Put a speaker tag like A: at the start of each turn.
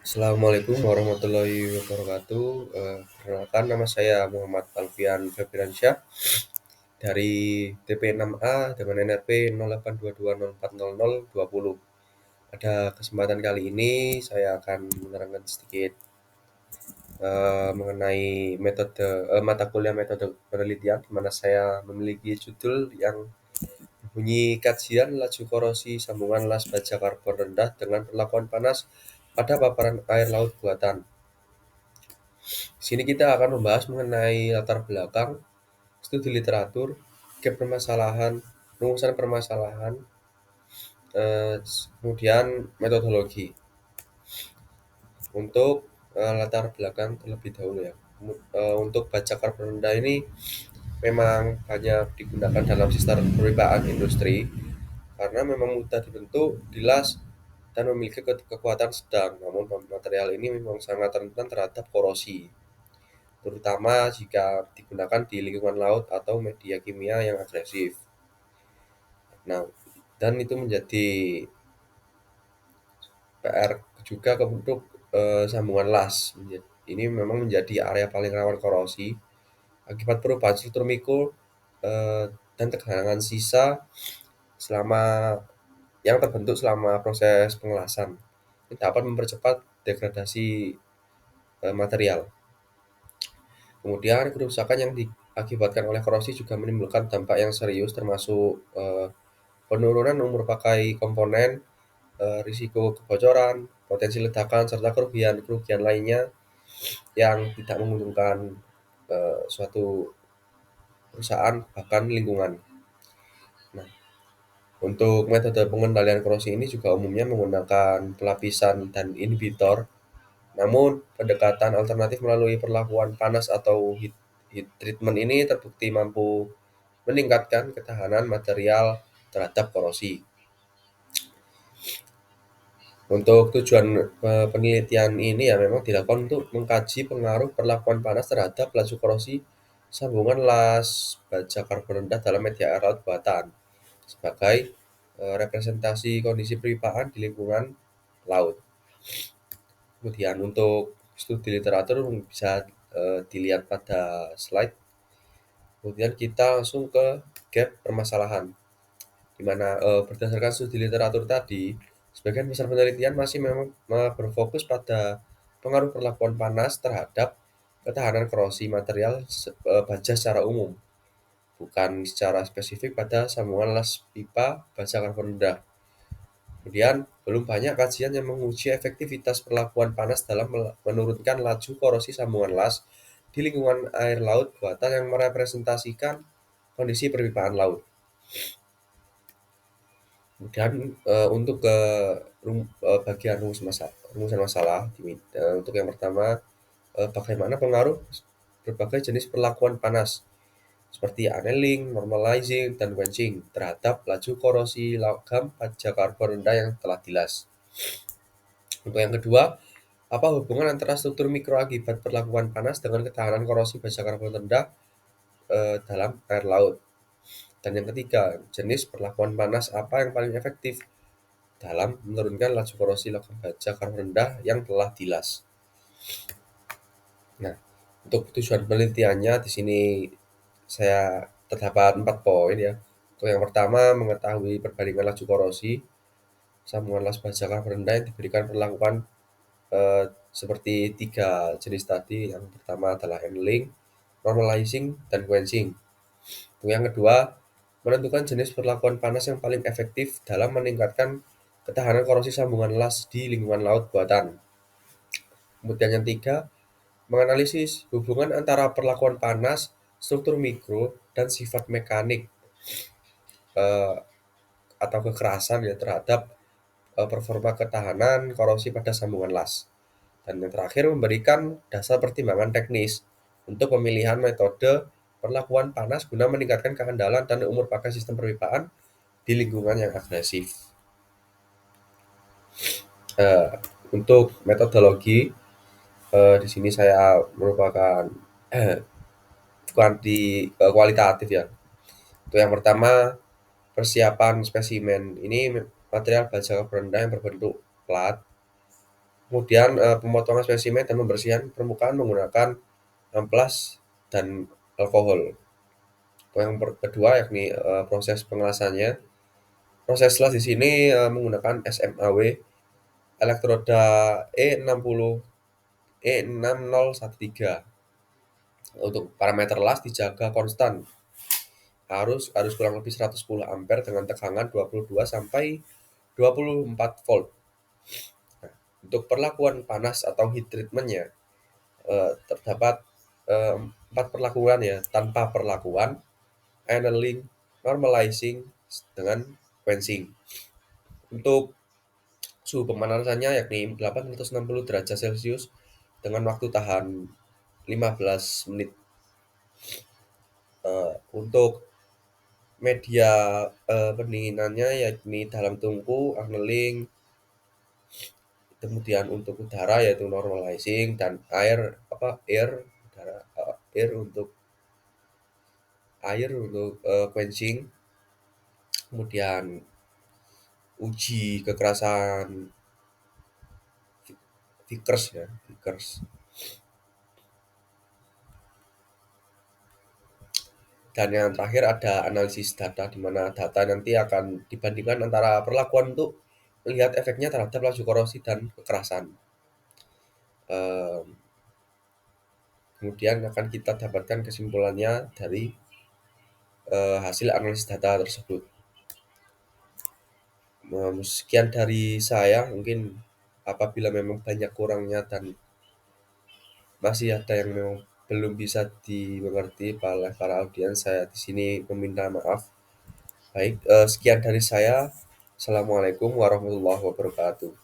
A: Assalamualaikum warahmatullahi wabarakatuh. Perkenalkan nama saya Muhammad Alfian Febriansyah dari TP6A dengan NRP 0822040020. Pada kesempatan kali ini saya akan menerangkan sedikit mengenai mata kuliah metode penelitian di mana saya memiliki judul yang bunyi kajian laju korosi sambungan las baja karbon rendah dengan perlakuan panas pada paparan air laut buatan. Di sini kita akan membahas mengenai latar belakang, studi literatur, gap permasalahan, rumusan permasalahan, kemudian metodologi. Untuk latar belakang terlebih dahulu ya. Untuk baja karbon rendah ini memang banyak digunakan dalam sistem perpipaan industri karena memang mudah dibentuk, dilas, dan memiliki kekuatan sedang. Namun material ini memang sangat rentan terhadap korosi, terutama jika digunakan di lingkungan laut atau media kimia yang agresif. Nah, dan itu menjadi PR juga untuk sambungan las. Ini memang menjadi area paling rawan korosi akibat perubahan struktur mikro eh, dan tegangan sisa selama yang terbentuk selama proses pengelasan. Ini dapat mempercepat degradasi material. Kemudian kerusakan yang diakibatkan oleh korosi juga menimbulkan dampak yang serius termasuk penurunan umur pakai komponen, risiko kebocoran, potensi ledakan, serta kerugian-kerugian lainnya yang tidak menguntungkan suatu perusahaan bahkan lingkungan. Nah, untuk metode pengendalian korosi ini juga umumnya menggunakan pelapisan dan inhibitor. Namun, pendekatan alternatif melalui perlakuan panas atau heat treatment ini terbukti mampu meningkatkan ketahanan material terhadap korosi. Untuk tujuan penelitian ini ya memang dilakukan untuk mengkaji pengaruh perlakuan panas terhadap laju korosi sambungan las baja karbon rendah dalam media air laut buatan sebagai representasi kondisi perpipaan di lingkungan laut. Kemudian untuk studi literatur bisa dilihat pada slide. Kemudian kita langsung ke gap permasalahan, di mana berdasarkan studi literatur tadi, sebagian besar penelitian masih memang berfokus pada pengaruh perlakuan panas terhadap ketahanan korosi material baja secara umum, bukan secara spesifik pada sambungan las pipa baja karbon rendah. Kemudian, belum banyak kajian yang menguji efektivitas perlakuan panas dalam menurunkan laju korosi sambungan las di lingkungan air laut buatan yang merepresentasikan kondisi perpipaan laut. Kemudian untuk ke bagian rumusan masalah, untuk yang pertama bagaimana pengaruh berbagai jenis perlakuan panas seperti annealing, normalizing, dan quenching terhadap laju korosi logam baja karbon rendah yang telah dilas. Untuk yang kedua, apa hubungan antara struktur mikro akibat perlakuan panas dengan ketahanan korosi baja karbon rendah dalam air laut? Dan yang ketiga, jenis perlakuan panas apa yang paling efektif dalam menurunkan laju korosi logam baja karbon rendah yang telah dilas? Nah, untuk tujuan penelitiannya di sini saya terdapat 4 poin ya. Untuk yang pertama, mengetahui perbandingan laju korosi sambungan las baja karbon rendah yang diberikan perlakuan seperti 3 jenis tadi. Yang pertama adalah handling, normalizing, dan quenching. Untuk yang kedua, menentukan jenis perlakuan panas yang paling efektif dalam meningkatkan ketahanan korosi sambungan las di lingkungan laut buatan. Kemudian yang tiga, menganalisis hubungan antara perlakuan panas, struktur mikro, dan sifat mekanik eh, atau kekerasan ya terhadap performa ketahanan korosi pada sambungan las. Dan yang terakhir memberikan dasar pertimbangan teknis untuk pemilihan metode perlakuan panas guna meningkatkan keandalan dan umur pakai sistem perpipaan di lingkungan yang agresif. Eh, untuk metodologi, di sini saya merupakan kualitatif ya. Untuk yang pertama, persiapan spesimen. Ini material baja karbon rendah yang berbentuk plat Kemudian pemotongan spesimen dan pembersihan permukaan menggunakan amplas dan alkohol. Yang kedua yakni proses pengelasannya. Proses las di sini menggunakan SMAW elektroda E60 E6013. Untuk parameter las dijaga konstan. Arus harus kurang lebih 110 ampere dengan tegangan 22 sampai 24 volt. Nah, untuk perlakuan panas atau heat treatment-nya terdapat 4 perlakuan ya, tanpa perlakuan, annealing, normalizing, dengan quenching. Untuk suhu pemanasannya yakni 860 derajat Celcius dengan waktu tahan 15 menit. Untuk media pendinginannya yakni dalam tungku, annealing, kemudian untuk udara yaitu normalizing, dan air udara, air untuk quenching. Kemudian uji kekerasan Vickers ya, Vickers. Dan yang terakhir ada analisis data, di mana data nanti akan dibandingkan antara perlakuan untuk melihat efeknya terhadap laju korosi dan kekerasan. Em, Kemudian akan kita dapatkan kesimpulannya dari hasil analisis data tersebut. Sekian dari saya, mungkin apabila memang banyak kurangnya dan masih ada yang memang belum bisa dimengerti oleh para audiens, saya di sini meminta maaf. Baik, sekian dari saya. Assalamualaikum warahmatullahi wabarakatuh.